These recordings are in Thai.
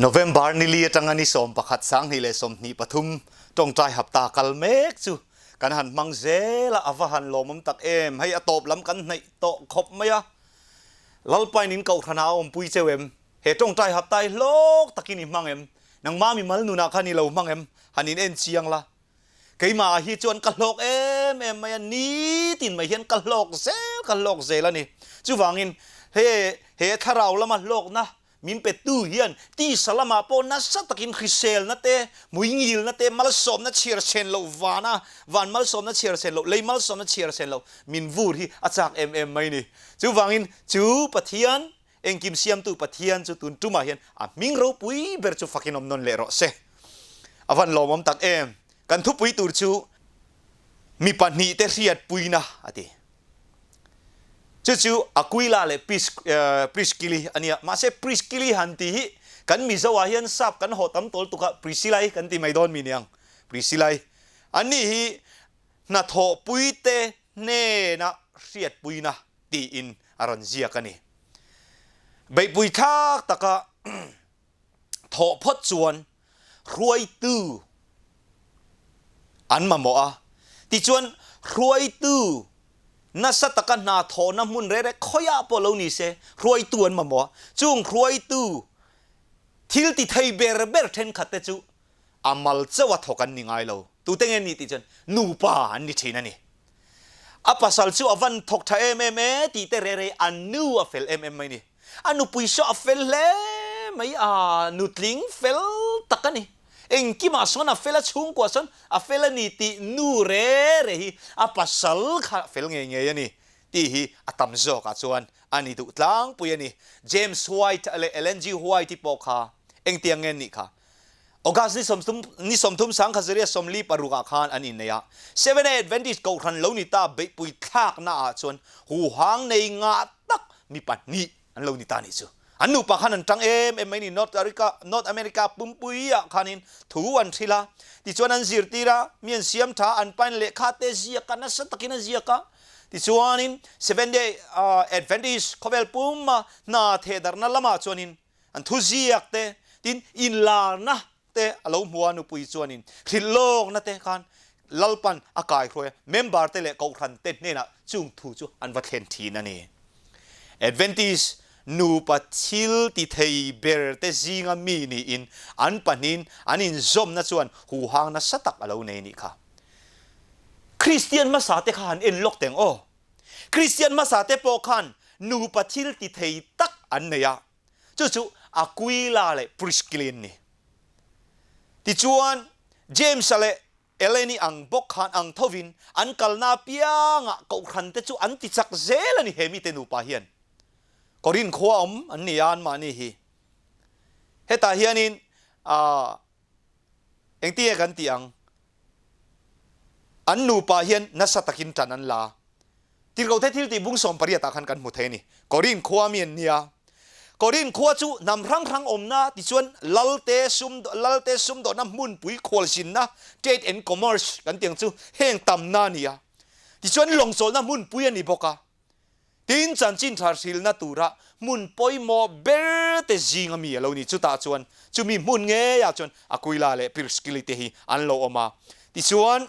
November ni lia tangani som pakhat sang hi le som ni pathum tong trai hapta kal mek chu kan han mang zela avahan lomum tak em hay atop lam kan nei to khop maya lalpai nin kau thana om pui chewem he tong trai haptai lok takini mangem nang mami mal nuna khani lo mangem hanin en chiang la keima hi chuan kalok em maya ni tin mai hian kalok zel ani chu wangin he tharau lama lok na min pe tu hian ti salama po na satakin khisel na te muingil na te mal som na chir sen lo van mal som na chir sen lo lei mal som na chir sen lo min vur hi achak mai ni chu wangin chu pathian engkim siam tu pathian chu tun tuma hian a ming ro pui ber chu fakinom non le ro se avan lomom tak kan thu pui tur chu mi pani te riat pui na ati chu akuila le priskili ania ma se priskili hanti hi kan mi zawa hian sap kan hotam tol tuka prisilai kan ti mai don mi niang prisilai ani hi na tho puite ne na riat puina ti in aron zia kani bei pui thak taka tho phot chuan ruai tu an ma mo a ti chuan ruai tu na sataka na tho na mun re khoya polo ni se ruai tuan ma mo chung ruai tu thil ti thei ber then khate chu amal chawa thokan ningai lo tu teng ni ti chen nu pa an ni thina ni apasal chu avan thok tha ti te re anu a fel mai ni anu puiso a fel le mai a nutling fel takani engki ma sona fela chung ko son a fela ni ti nu re hi a pasal kha fel nge yani ti hi atam zo ka chuan ani tu tlang pu yani James White ale LNG White ti pokha eng tiang ngen ni kha August ni somthum sang khazeria somli paruka khan ani neya 7 Adventist ko khan lo ni ta be pui thak na a chuan hu hang nei nga tak mi pat ni an lo ni ta ni chu anu pakhan an tang mai ni North America pumpuia khanin thuan thila ti chuan an zir tira mian siam tha an pan le kha te zia kana satakina zia ka ti chuanin 7 day Adventist khovel pumma na thedar na lama chuanin an thu ziak te tin in la na te alo muanu pui chuanin thilok na te khan lalpan akai khroya member te le ko khan te ne na chung thu chu an va thlen thi na ni Adventist nu pathil ti thei ber te zinga mi ni in an panin anin zom na chuan hu hang na satak alo nei ni kha Christian masa te khan en lok teng o Christian masa te po khan nu pathil ti thei tak an neya chu Aquila le Priscilla ni ti chuan James ale Eleni ang bok khan ang thovin an kalna pianga ko khan te chu an ti chak zel ani hemi te nu pa hian Korin khwa an nian ma ni hi heta hianin engti kan tiang an nu pa hian nasatakin tanan la tirgo the thil ti bung som paria ta khan kan mu the ni Korin khwa mian nia Korin khwa chu nam rang omna ti chuan lalte sum do na mun pui khol sin na trade and commerce kan tiang chu heng tam na nia ti chuan longchol na mun pui ani boka tin chan chin thar sil na tura mun poi mo ber te zinga mi lo ni chu ta chuan chu mi mun nge ya chuan Aquila le Priscilla te hi an lo oma ti chuan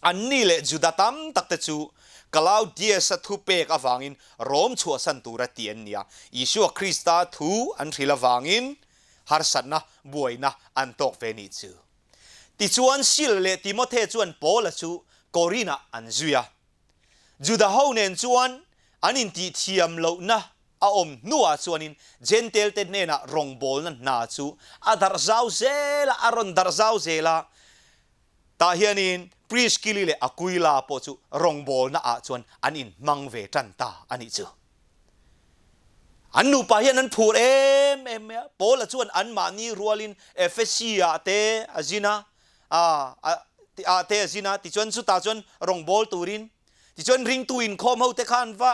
an ni le judatam takte chu Claudius thu pe ka wangin rom chua san tura tian nia Isua Krista thu an thila wangin har sanna buaina an tok ve ni chu ti chuan sil le Timothy chuan Paul chu Corina an zuya juda ho nen chuan anin ti thiam lo na a om nuwa chuanin gentle te nena rong bol na chu adar zau zela aron dar zau zela ta hianin Priscilla le Aquila po chu rong bol na a chuan anin mangve tan ta ani chu anu pa hian an phur Paul chuan an ma ni rualin Ephesia te azina te azina ti chuan chu ta chuan rong bol turin ti chuan ring tu in khom ho te khan va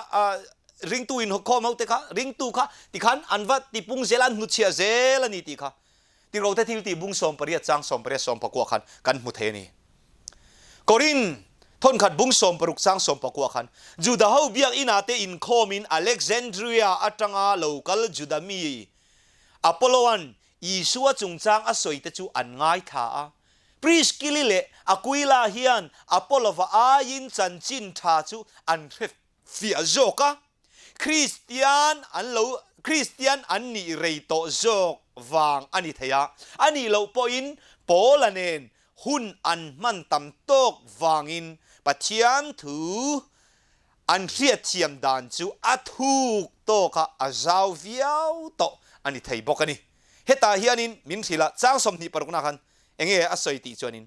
ring tu in khom ho te kha ring tu kha ti khan an va ti pung zelan nu chia zel ani ti kha ti ro te thil ti bung som paria chang som paria som pakwa khan kan mu the ni Korin thon khat bung som paruk chang som pakwa khan juda ho biak inate in khomin Alexandria atanga local judami Apolloan อีสัวจุงจางอสวยแต่จูอันง่ายท่าปริสกิลิเลอกุยลาเฮียนอพอลโลวาอายินจันจินท่าจูอันเฟียโจกะคริสเตียนอันโลคริสเตียนอันนี้เรย์โตโจกวางอันนี้เทียอันนี้เราพออินโปลเนนหุ่นอันมันตำตกวางอินปัจจัยถูอันเรียดเทียมดานจูอัทุกโตกะอาจาวเวียวโตอันนี้เทียบอกกันนี่เฮตาเฮียนินมินสิละจ้างสมนิปรุกนักันเองอสวยติจวนิน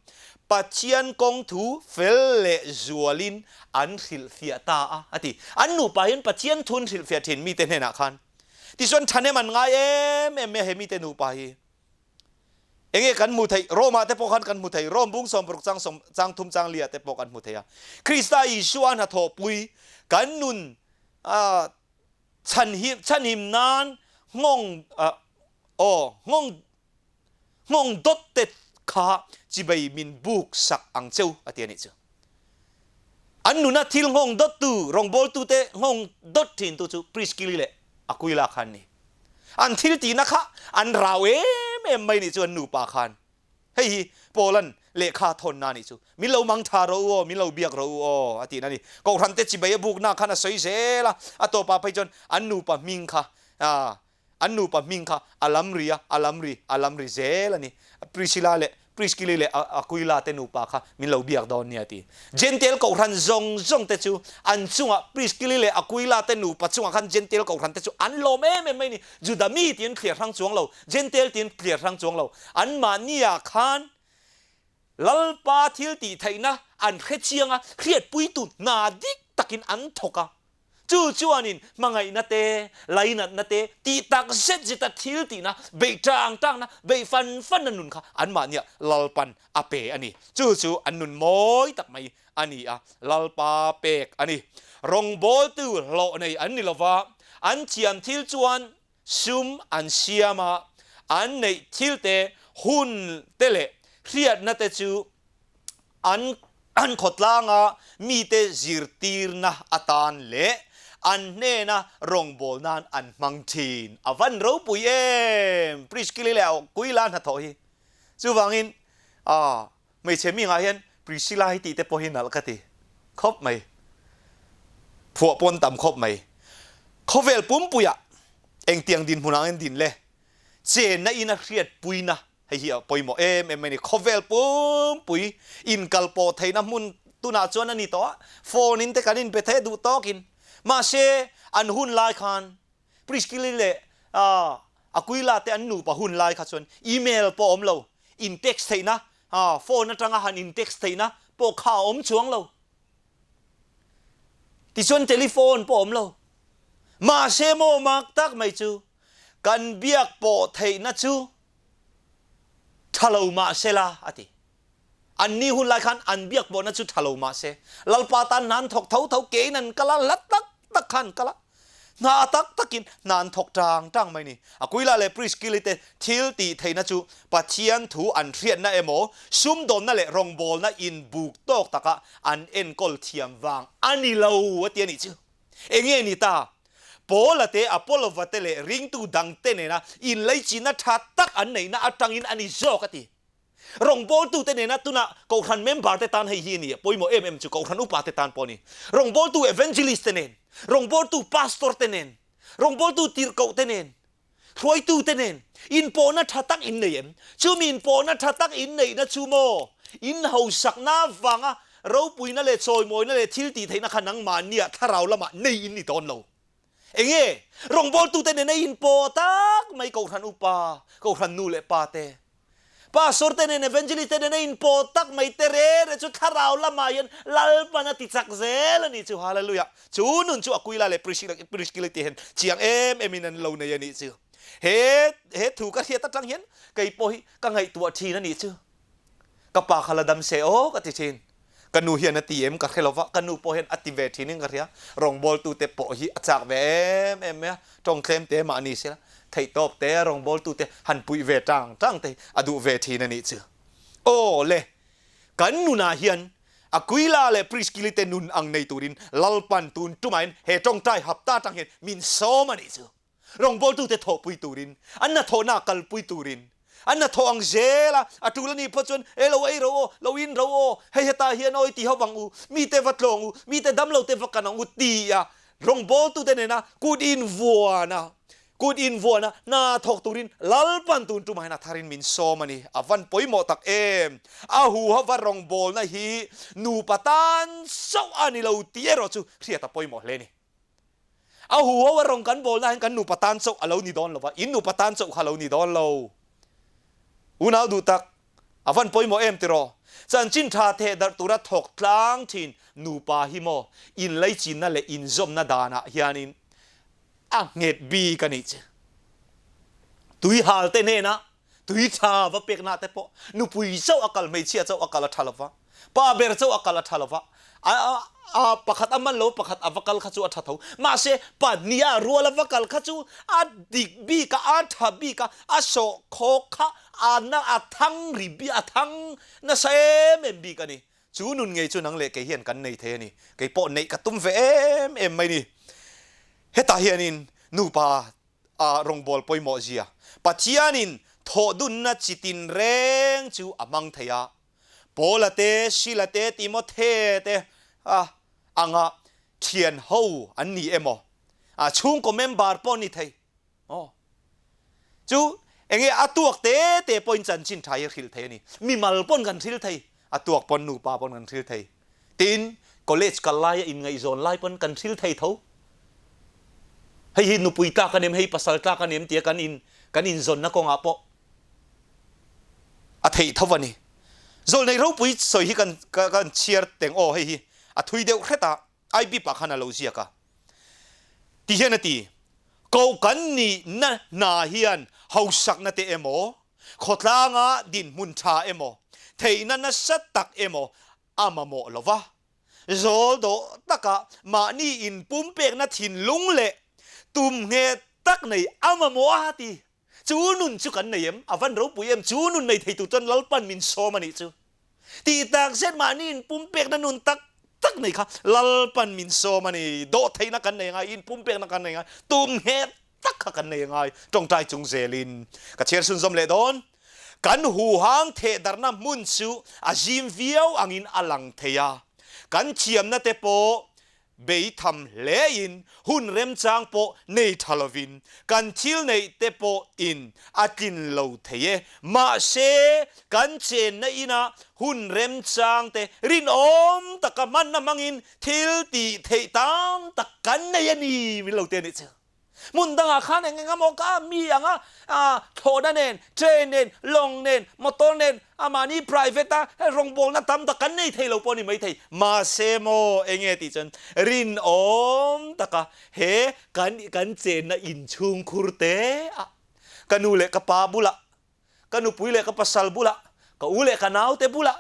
ปัจจัยกงถูเฟลเลจวลินอันสิลเฟียตาอะติอันนูไปเห็นปัจจัยทุนสิลเฟียทินมีเตนเฮนักขันที่ส่วนทันเนมันง่ายเฮมีเตนูไปเองกันมุทัยโรมาเตปกันกันมุทัยโรมบุ้งสมปรุกจังทุมจังเลียเตปกันมุทัยคริสต์อิชวานหัทอปุยกันนุนฉันหิมนานงงงงดดเตข้าจีบมินบุกสักอังเจ้าอธินิจอันนุนทิลงงดดตูรองบอลตูเตงงดดทินตูจูปริสกิลิเลอคุยลาคันนี่อันทิลตีนะคะอันเราไม่นี่จวนหนูปาคันเฮ้ยโปแลนด์เลขาทนนานี่จูมิเรามังทาเรามิเราเบียกเราอธินั่นนี่ก็ทันเตจิบบุกนาคันสวยเสละอัตโตปาไปจนอันนูปามิงค่ะอันนูปามิงค่ะอัลลัมรีเซละนี่ปริสกิลเลอคุยลาเตนูปาค่ะมิเราเบียกดอนเนี่ยตีเจนเทลก็ทันจงเตจูอันจุงปริสกิลเลอคุยลาเตนูปัจจุบันคันเจนเทลก็ทันเตจูอันโลเม่ไม่นี่จูดามีตีนเคลียร์ทั้งจวงเราเจนเทลตีนเคลียร์ทั้งจวงเราอันมานี่คันลัลปาทิลตีไทยนะอันเครียงเครียดปุยตุนนาดิกตักินอันทกจู่อันนี้มังไงนัดเตไลนัดเตตีตักเสร็จจิตทิลตีนะเบยจังนะเบยฟันนันนุนค่ะอันมาเนี่ยลัลปันอาเปอันนี้จู่อันนุนมอยตักไม่อันนี้ลัลปาเปกอันนี้รองบอลตัวโลในอันนี้ละว่าอันเทียมทิลจวนซุมอันเชียมาอันในทิลเตหุ่นเตเลเครียดนัดเตจูอันขดลางมีเตจิรตีร์นะอัตานเละอันเนนะรองบอลนันอันมังทีนอวันรู้ปุยปริสกิลแล้วกุยลานหัทอยจู่ฟังอินไม่ใช่มีไงเห็นปริสลาฮิติเตปอหินัลกติครบไหมผัวปนต่ำครบไหมเขาเวลปุ่มปุยเองเตียงดินหุนังเอ็นดินเลยเจนนะอินเครียดปุยนะให้เหี้ยปอยหมอไม่นี่เขาเวลปุ่มปุยอินกัลโปไทยน้ำมุนตุนาจวนนี่ตัวโฟนินเตกันอินเปเทดูโตกินมาเชอันหุ่นลายคันปริสกิลิเลอคุยลาเตอันนูปะหุ่นลายคันส่วนอีเมลปอมเราอินเท็กซ์ไทยนะโฟนนั่นจังหันอินเท็กซ์ไทยนะปอข่าวอมช่วงเราที่ส่วนเทลิโฟนปอมเรามาเชโมมักตักไม่จูกันเบียกปอไทยนะจูทะเลมาเชลาอติอันนี้หุ่นลายคันอันเบียกปอนะจูทะเลมาเชลลปาตันนั้นถกเท้าเกนันกะละลัดตักขันกะละนาตักกินนานถกจังไม่นี่กุยลาเลปริสกิลิเตทิลตีไทยนะจูปัจเจียนถูอันเรียนนะโมซุ่มโดนนั่นแหละรองบอลนะอินบุกตอกตะกะอันเอ็นกอลเทียมวางอันนี้เราเตียนี่จูเองนี่ตาโปละเตอพอลวัตเตเลริงตูดังเตเนนะอินไลจีนะทัดตักอันไหนนะอัตังอินอันนี้โจกติรองบอลตูเตเนนะตุนะกอขันเมมบาร์เตตันให้ฮีนี่ปอยโมจูกอขันอุปาเตตันปอนี่รองบอลตูเอเวนเจลิสเตเนนรองบอลตูพาสตอร์เตเนนรองบอลตูตีร์เกาเตเนนรวยตูเตเนนอินปอนะทัดตักอินเนยชูมีอินปอนะทัดตักอินเนยนะชูโมอินเฮาสักน้าฟังเราปุยนั่นเลยซอยมวยนั่นเลยทิลตีไทยนะขันนังมาเนี่ยถ้าเราละมาในอินนี่ตอนเราเองรองบอลตูเตเนนอินปอตักไม่กอขันอุปากอขันนูเลปาเตป้าสอร์เตเนนเอเวนเจลิสเตเนนอินโปตักไม่เตเรจุดทาราวละมายันลัลปานาติจักเซลนี่จูฮาเลลูยาจูนุนจูอคุยลาเลปริสกิลิเตเห็นเจียงมินันเราในยันนี่จูเฮถูกกระเทียตักจังเห็นไก่ปอยกังไงตัวทีนั่นนี่จูกับปากขลาดำเซโอกัติชินกันนูเฮียนตีกับเคลวะกันนูปอยเห็นอติเวทีนึงกันเทียรองบอลตูเตปอยจากเจงเคลมเตมานี่เสียไทยตบเตะรองบอลตูเตะหันปุยเวจังเตะอดูเวทีนั่นนี่จือโอ้เล่กันนูนาเฮียนกุยลาเล่ปริสกิลิเตนุนอังในตูรินลัลปันตูนตุไมน์เฮจงใจหับตาจังเห็นมินโซมันนี่จือรองบอลตูเตะโถปุยตูรินอันน่ะโถนากัลปุยตูริน อันน่ะทองเจละอะตุลนี่พอจนเอโลเอโรโลวินโรให้ตาเฮียนอยตีเขาบังอูมีแต่วัดลงอูมีแต่ดำเราแต่วักกันอูตีอะรองบอลตุเตเนนะกูดอินวัวนะกูดอินวัวนะนาทอกตุรินลัลปันตุนตุมาให้นาทารินมินโซมานี่อวันปอยโมตักเอมอาหูฮาวารองบอลนะฮีนูปตันเจ้าอันนี้เราตีเอโรจูเรียตาปอยโมเลนี่อาหูฮาวารองกันบอลนะกันนูปตันเจ้าเรานี่ดอนเราวะอินนูปตันเจ้าเรานี่ดอนเราอุณาดูตักอวันปอยโมเอ็มติโรจันจินทาเทดัตตุระถกทางทินนูปาฮิโมอินไลจินนั่นแหละอินซอมนาดานะฮิอานินอ่ะเงดบีกันนี่ตุยฮาลเตเนนะตุยชาวะเปกนาเตปอนูปุยเจ้าอักลไม่เชียเจ้าอักลทัลวะป้าเบรเจ้าอักลทัลวะปะขัดอามันโลปะขัดอวกาลขจูอัฐามาเสปัดนี้รัวลวกาลขจูอัดดิกบีกะอัฐบีกะอัโศโคคะอันน่ะอัทังริบีอัทังน่ะเซมเอ็มบีกันนี่จูนุนไงจูนังเล็กเฮียนกันในเทนี่ไก่ปอในกระตุ้มเฟมเอ็มไม่นี่เฮตาเฮียนินนูปารองบอลปอยโมเจียปัจจัยนินทอดุนน่ะจิตินเรงจูอมังเทียปอละเตชิละเตติโมเทเตอังเทียนหูอันนี้เอโมช่วงก็เมมบาร์ปอนี่ไทยจูเองอตัวเตปอยจันจินไทยริลเทนี่มีมัลปอนกันริลไทยตัวปอนนูปาปอนกันริลไทยตินคอลเลจกันไล่อินไงโซนไล่ปอนกันริลไทยเท่าให้หินนูปุยตากันเอ็มให้ภาษาตากันเอ็มเตียกันอินโซนนักกงอาปอเทยเท่าวันนี้โซนในเราปุยสวยกันเชียร์เต็งโอให้ฮีทุยเดียวแค่ตาไอบีปากขนาดเราเสียกะที่เห็นตีกูกันนี่นะนาเฮียนเฮาสักนาเตเอโมขดลางะดินมุนชาเอโมเทนันนัสตักเอโมอามาโมลวะโซโดตะกะมานี่อินปุ่มเปกนาทินลุงเละตุมเงตักในอามาโมอาตีจูนุนจูกันในเอ็มอวันเราปุยเอ็มจูนุนในไทยตุจันลัลปันมินโซมันนี่จูตีตักเส้นมานี่อินปุ่มเปกนันนุนตักในค่ะลัลปันมินโซมันนี่โดไทยนักกันในไงอินปุ่มเปกนักกันในไงตุมเงตักกันในไงจงใจจงเซลินกระเชียร์สุนสมเลดอนกันหูหางเทดารนามุนซูอาจิมวิวอังอินอลังเทียกันเชียมนาเตโปเบยทำเลอินหุ่นเร็มจางโปในทาลวินกันทิลในเตโปอินอากินโลเทียมาเชกันเชนในอินาหุ่นเร็มจางเตรินอมตะกมันนามังอินทิลตีเทตามตะกันในยันีมิโลเตนิเชมุนดังอาคารเองงามอกามีอย่างโทดันเนนเทรนเนนลงเนนมอเตอร์เนนมานี่ private รองบอลนะทำตะกันในไทยเราปอนี่ไม่ไทยมาเซโมเองติจันรินอมตะกะเฮกันเจนนะอินชุงคุรเตกันนูเล็กกับปาบุละกันนูปุยเล็กกับปัสสัลบุละกันอูเล็กกันนาวเตบุละ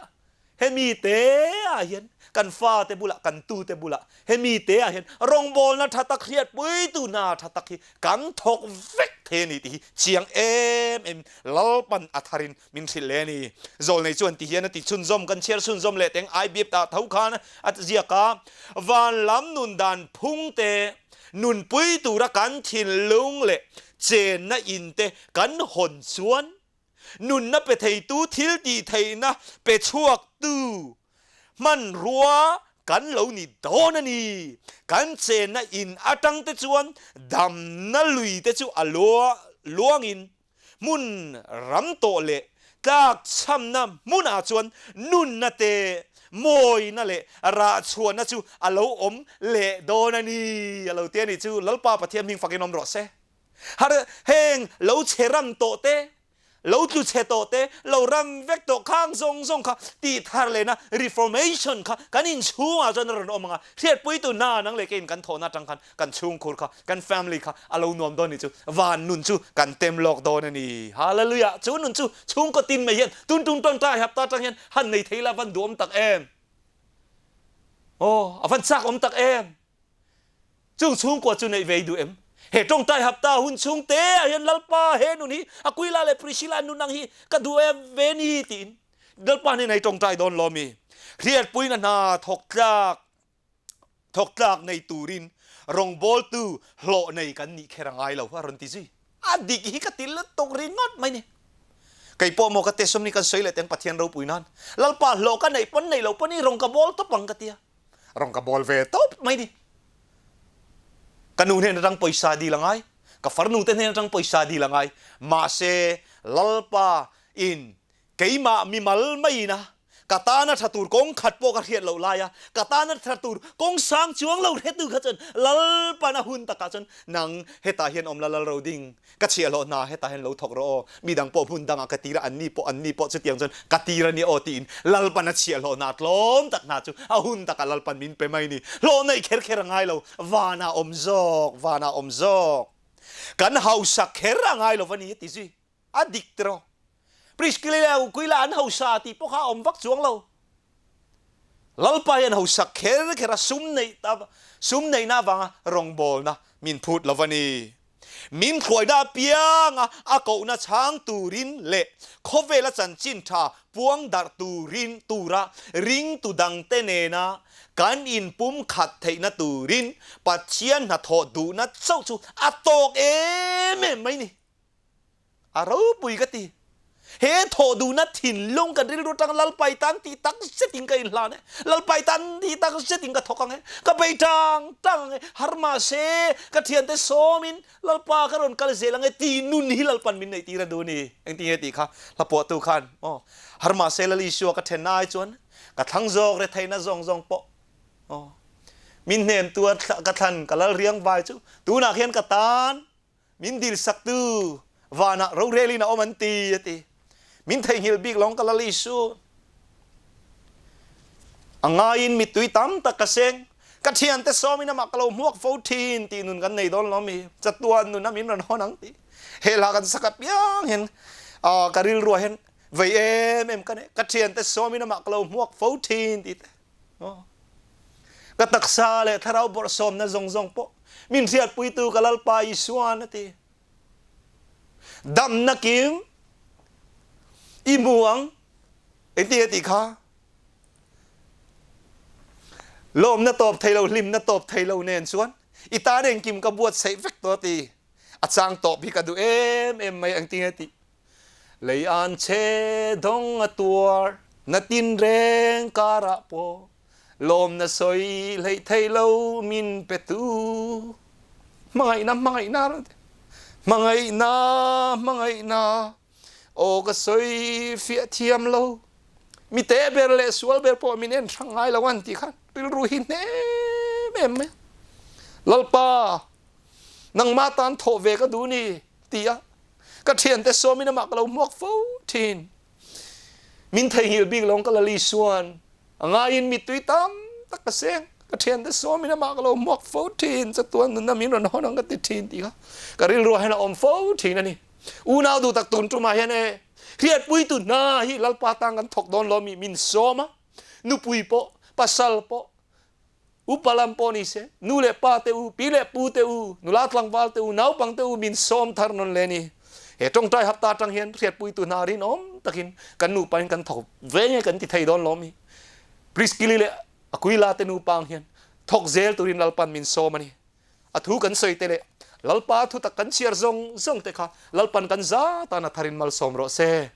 เฮมีเตอาเห็นกันฟ้าเตบุละกันตูเตบุละเฮมีเตอาเห็นรองบอลนะทัตตะเครียดปุยตูนาทัตตะคีกันทกเวกเทนี่ตีเชียงเอ็มลัลปันอัทารินมินสิเลนี่โซลในชวนที่เห็นติชุนซอมกันเชียร์ชุนซอมเลเต็งไอบีบตาเท้าขานอัตเจียกาวันลำนุนดันพุ่งเตนุนปุยตูระกันทินลุงเลเจนนะอินเตกันหนชวนนุนนะเปไทตูทิลดีไทนะเปชวกตูมันรัวกันเหล่านี้โดนนี่กันเจนนะอินอาตังเตจวนดำนะลุยเตจูอลัวลวงอินมุนรำโตเลจากช้ำนะมุนอาจวนนุนนะเตมอยนั่นแหละราชวนนะจูอลาวอมเละโดนนี่อลาวเตียนี่จูลัลปาปะเทียมหิงฟักนอมรอเซฮาร์เฮงลาวเชรัมโตเตเราจุดเชโตเตเรารำเวกโตข้างทรงค่ะตีทาร์เลยนะ reformation ค่ะกันอินชูอาจารย์รณอมังอ่ะเทียดปุยตัวหน้านังเลยกันโทนาจังคันกันชุงคุรค่ะกัน family ค่ะอาเราหนวมโดนนี่จูวานนุนจูกันเต็มโลกโดนนี่ฮาเลลูยาจูนุนจูชุงก็ตินไม่เห็นตุนต้นตาหับตาจังเห็นหันในเทลาวันดวมตักเอ็มโอ้วันซักอมตักเอ็มจูชุงกว่าจูในเวดูเอ็มเฮตรงใต้หับตาหุ่นชุงเตะยันลัลปาเฮนุนี่อากุยลาเลปริชิลานุนังฮีกัดูเอเวนีตินลัลปาในตรงใต้โดนลอมีเรียดปุยนาถกจากในตูรินรองบอลตูโหลในกันนี่แค่รังไงเราว่ารันติซีอดีกฮิกติลตกรินงดไหมเนี่ย kay po mo kate som ni kan soile teng pathian ro puinan lalpa lo ka nei lo pon ni rong ka bol to pang katia rong ka bol ve to mai di kanun hen rang poisa di langai ka farnu ten hen rang poisa di langai ma se lalpa in keima mi mal mai na katana thatur kong khat po ka hiat lo laya katana thatur kong sang chuang lo hetu kha chen lal pana hun ta ka chen nang heta hian om lalal ro ding ka chialo na heta hen lo thok ro midang po hun dang ka tira anni po chutiang chen ka tira ni otin lal pana chialo na tlom tak na chu a hun ta ka lal pan min pe mai ni lo nei kher kher ngai lo wana om zok kan hausa kher ngai lo vani ti ji adiktro Priskilila kuila an hausa ti po ka omvak chuang lo lalpayan hausa kera sum nei na wanga rong bol na min phut lavani min khoi da piang a ko na chang turin le khovela chan chin tha puang dar turin tura ring tu dang te ne na kan in pum khat thei na turin pachian na tho du na chau chu atok mai ni aro pui ka ti he tho du na thin long kan ril rutang lal pai tan ti tak setting ka in la ne lal pai tan ti tak setting ka thokang he ka pai tang har ma se ka thian te somin lal pa ka ron kal zelang e ti nun hi lal pan min nei ti ra do ni eng ti ti kha la po tu khan har ma se lali shu ka then nai chon ka thang jok re thaina zong po min nem tu ka than ka lal riang vai chu tu na khian ka tan min dil sak tu wana ro reli na oman ti min thei hil big long kalali su angain mi tui tam ta kaseng ka thian te so mina makalo muak 14 ti nun kan nei don lo mi chatuan nun na min ran honang ti hela kan sakap yang hen karil ro hen vei em kan ka thian te so mina makalo muak 14 ti ka taksa le tharau bor som na zong po min riat pui tu kalal pa isuan ti dam na kim imuang eti kha lom na top thailo lim na top thailo nen chuan ita reng kim ka buat sei vek to ti achang top hi ka du em mai ang ting eti lei an che dong atuar na tin reng kara po lom na soi lei thailo min petu mangai na o ka soi fia thiam lo mi te ber le sual ber po min en thangai lawan ti khan ril ru hin em lalpa nang matan tho ve ka du ni tia ka thian te so min mak lo mok fo thin min thai hil big long ka lali suan anga in mi tui tam tak ka seng ka thian te so min mak lo mok fo thin cha tuan nun na min ron honang ka ti thin ti ka ril ru hana om fo thin ani unau du tak tun tu ma hian e riat pui tu na hi lalpa tang kan thok don lo mi min soma nu pui po pasal po upalam po ni se nu le pa te u pi le pu te u nu la tlang wal te u nau pang te u min som thar non le ni he tong tai hapta tang hian riat pui tu na rin om takin kan nu pain kan thok ve nge kan ti thei don lo mi priskili le akui la te nu pang hian thok zel turin lalpan min som ani athu kan soi te le lalpa thu tak kan chiar zong te kha lalpan kan za ta na tharin mal som ro se